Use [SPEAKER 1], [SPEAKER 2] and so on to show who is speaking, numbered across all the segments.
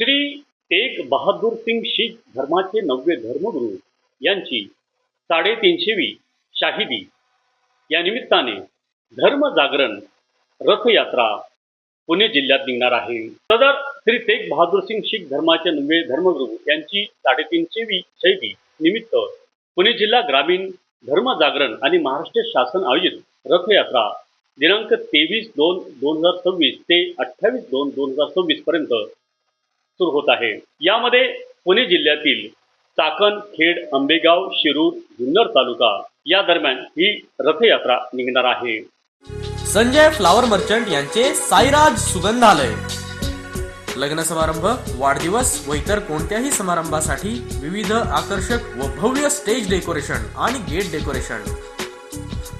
[SPEAKER 1] श्री तेग बहादूर सिंग शीख धर्माचे 9वे धर्मगुरू यांची 350वी शाहिदी या निमित्ताने धर्म जागरण रथयात्रा पुणे जिल्ह्यात निघणार आहे। सदर श्री तेग बहादूर सिंग शीख धर्माचे 9वे धर्मगुरू यांची 350वी शाहिदी निमित्त पुणे जिल्हा ग्रामीण धर्म जागरण आणि महाराष्ट्र शासन आयोजित रथयात्रा दिनांक 23/2/2026 ते 28/2/2026 पर्यंत सुरू होत आहे। यामध्ये पुणे जिल्ह्यातील चाकण, खेड, आंबेगाव, शिरूर, जुन्नर तालुका या दरम्यान ही रथयात्रा निघणार आहे।
[SPEAKER 2] संजय फ्लावर मर्चंट यांचे साईराज सुगंधालय लग्न समारंभ, वाढदिवस व इतर कोणत्याही समारंभासाठी विविध आकर्षक व भव्य स्टेज डेकोरेशन आणि गेट डेकोरेशन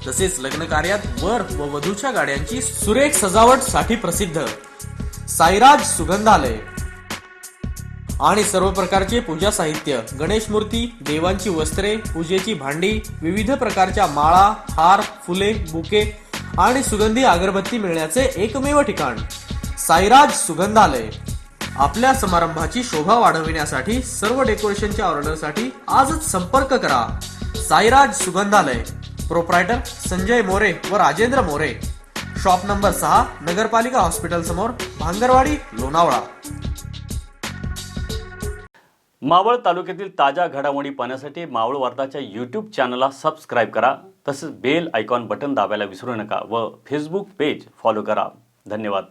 [SPEAKER 2] तसेच लग्न कार्यात वर व वधूच्या गाड्यांची सुरेख सजावट साठी प्रसिद्ध साईराज सुगंधालय आणि सर्व प्रकारचे पूजा साहित्य, गणेश मूर्ती, देवांची वस्त्रे, पूजेची भांडी, विविध प्रकारच्या माळा, हार, फुले, बुके आणि सुगंधी अगरबत्ती मिळण्याचे एकमेव ठिकाण साईराज सुगंधालय। आपल्या समारंभाची शोभा वाढविण्यासाठी सर्व डेकोरेशनच्या ऑर्डरसाठी आजच संपर्क करा। साईराज सुगंधालय, प्रोप्रायटर संजय मोरे व राजेंद्र मोरे, शॉप नंबर 6, नगरपालिका हॉस्पिटल समोर, भांगरवाडी, लोणावळा।
[SPEAKER 1] मावळ तालुक्यातील ताज्या घडामोडी पाहण्यासाठी मावळ वार्ताच्या यूट्यूब चॅनलला सबस्क्राईब करा। तसेच बेल आयकॉन बटन दाबायला विसरू नका व फेसबुक पेज फॉलो करा। धन्यवाद।